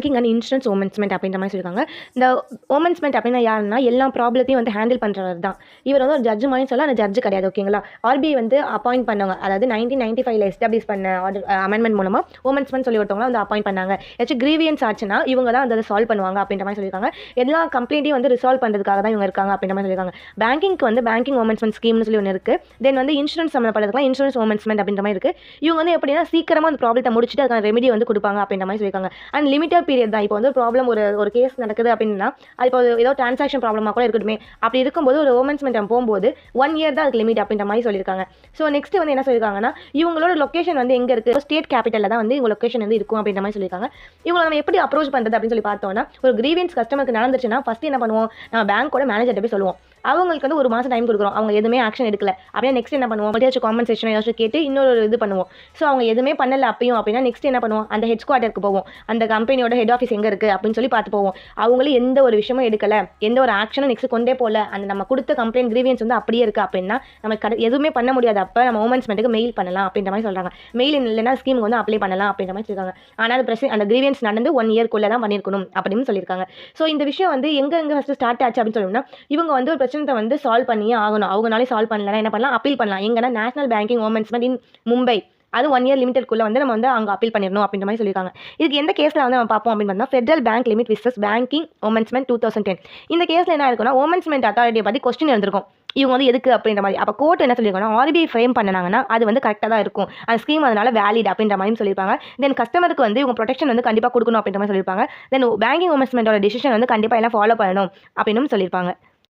Banking and insurance ஓமன்ஸ்மெண்ட் அப்படின்ற மாதிரி சொல்லியிருக்காங்க. இந்த ஓமன்ஸ்மெண்ட் அப்படின்னா யாருன்னா எல்லா ப்ராப்ளத்தையும் வந்து ஹேண்டில் பண்ணுறவர் தான். இவர் வந்து ஒரு ஜட்ஜ் மாதிரி சொல்ல, அந்த ஜட்ஜ் கிடையாது. ஓகேங்களா? ஆர்பிஐ வந்து அப்பாயிண்ட் பண்ணவங்க, அதாவது 1995 எஸ்டாப்ளிஷ் பண்ண அமெண்ட்மெண்ட் மூலமாக ஓமன்ஸ்மெண்ட் சொல்லி ஒருத்தவங்க வந்து அப்பாயிண்ட் பண்ணாங்க. ஏதாச்சும் கிரீவியன்ஸ் ஆச்சுன்னா இவங்க தான் வந்து அதை சால்வ் பண்ணுவாங்க அப்படின்ற மாதிரி சொல்லியிருக்காங்க. எல்லா கம்ப்ளைண்ட்டையும் வந்து ரிசால்வ் பண்ணுறதுக்காக தான் இவங்க இருக்காங்க அப்படின்ற மாதிரி சொல்லியிருக்காங்க. பேங்கிங்க்கு வந்து பேங்கிங் ஓமன்ஸ்மெண்ட் ஸ்கீம்னு சொல்லி ஒன்று இருக்குது. தென் வந்து இன்சூரன்ஸ் சம்மந்தப்பட்டதுக்குலாம் இன்சூரன்ஸ் ஓமன்ஸ்மெண்ட் அப்படின்ற மாதிரி இருக்குது. இவங்க வந்து எப்படின்னா சீக்கிரமாக அந்த ப்ராப்ளத்தை முடிச்சுட்டு அதுக்கான ரெமெடி வந்து கொடுப்பாங்க அப்படின்ற மாதிரி சொல்லியிருக்காங்க. அண்ட் லிமிட்டட் பீரியட் தான். இப்போ வந்து ப்ராப்ளம் ஒரு கேஸ் நடக்குது அப்படின்னா, அது இப்போ ஏதோ டிரான்சாக்ஷன் ப்ராப்ளமாக கூட இருக்கட்டுமே, அப்படி இருக்கும்போது ஒரு ஓமன்ஸ்மெண்ட் போகும்போது 1 இயர் தான் அதுக்கு லிமிட் அப்படின்ற மாதிரி சொல்லியிருக்காங்க. ஸோ நெக்ஸ்ட் வந்து என்ன சொல்லியிருக்காங்கன்னா, இவங்களோட லொக்கேஷன் வந்து எங்கே இருக்குது, ஸ்டேட் கேபிட்டலில் தான் வந்து இவங்க லொக்கேஷன் வந்து இருக்கும் அப்படின்ற மாதிரி சொல்லியிருக்காங்க. இவங்களை நம்ம எப்படி அப்ரோச் பண்ணுறது அப்படின்னு சொல்லி பார்த்தோம்னா, ஒரு கிரீவியன்ஸ் கஸ்டமருக்கு நடந்துச்சுன்னா ஃபஸ்ட்டு என்ன பண்ணுவோம், நம்ம பேங்க்கோட மேனேஜர்கிட்ட போய் சொல்லுவோம். அவங்களுக்கு வந்து 1 மாதம் டைம் கொடுக்குறோம், அவங்க எதுவுமே ஆக்ஷன் எடுக்கல அப்படின்னா நெக்ஸ்ட் என்ன பண்ணுவோம், ஏதாச்சும் காம்பன்சேஷன் ஏதாச்சும் கேட்டு இன்னொரு இது பண்ணுவோம். ஸோ அவங்க எதுவுமே பண்ணல அப்பயும் அப்படின்னா நெக்ஸ்ட் என்ன பண்ணுவோம், அந்த ஹெட் குவார்ட்டருக்கு போவோம். அந்த கம்பெனியோட ஹெட் ஆஃபீஸ் எங்கே இருக்குது அப்படின்னு சொல்லி பார்த்து போவோம். அவங்களும் எந்த ஒரு விஷயமும் எடுக்கல, எந்த ஒரு ஆக்ஷனும் நெக்ஸ்ட் கொண்டே போகல, அந்த நம்ம கொடுத்த கம்ப்ளைண்ட் கிரீவியன்ஸ் வந்து அப்படியே இருக்குது அப்படின்னா நம்ம எதுவுமே பண்ண முடியாது. அப்போ நம்ம ஓமன்ஸ்மெண்ட்டுக்கு மெயில் பண்ணலாம் அப்படின்ற மாதிரி சொல்கிறாங்க. மெயில் இல்லைன்னா ஸ்கீமுக்கு வந்து அப்ளை பண்ணலாம் அப்படின்ற மாதிரி சொல்லியிருக்காங்க. ஆனால் அது பிரச்சனை, அந்த கிரீவியன்ஸ் நடந்து 1 இயர்க்குள்ளே தான் பண்ணியிருக்கணும் அப்படின்னு சொல்லியிருக்காங்க. ஸோ இந்த விஷயம் வந்து எங்கே ஃபஸ்ட்டு ஸ்டார்ட் ஆச்சு அப்படின்னு சொல்லணும்னா, இவங்க வந்து ஒரு பிரச்சனை வந்து சால்வ் பண்ணியே ஆகணும். அவங்களாலே சால்வ் பண்ணலன்னா என்ன பண்ணலாம், அப்பீல் பண்ணலாம். எங்கன்னா நேஷனல் பேங்கிங் ஓமன்ஸ்மெண்ட் இன் மும்பை, அது 1 இயர் லிமிட்டட்குள்ளே வந்து நம்ம வந்து அங்கே அப்பீல் பண்ணிடணும் அப்படின்ற மாதிரி சொல்லியிருக்காங்க. இதுக்கு எந்த கேஸில் வந்து நம்ம பார்ப்போம் அப்படின்னு பார்த்தா, federal bank limited vs banking ஓமன்ஸ்மெண்ட் 2010. இந்த கேஸில் என்ன இருக்குன்னா, ஓமன்ஸ்மெண்ட் அத்தாரிட்டியை பற்றி கொஸ்டின் இருந்திருக்கும், இவங்க வந்து எதுக்கு அப்படின்ற மாதிரி. அப்போ கோர்ட் என்ன சொல்லியிருக்கோன்னா, ஆர்பிஐ ஃப்ரேம் பண்ணாங்கன்னா அது வந்து கரெக்டாக தான் இருக்கும், அந்த ஸ்கீம் அதனால வேலிட் அப்படின்ற மாதிரி சொல்லியிருப்பாங்க. தென் கஸ்டமருக்கு வந்து இவங்க ப்ரொடெக்ஷன் வந்து கண்டிப்பாக கொடுக்கணும் அப்படின்ற மாதிரி சொல்லியிருப்பாங்க. தென் பேங்கிங் ஓமன்ஸ்மெண்ட்டோட டிசிஷன் வந்து கண்டிப்பாக எல்லாம் ஃபாலோ பண்ணணும் அப்படின்னு சொல்லியிருப்பாங்க.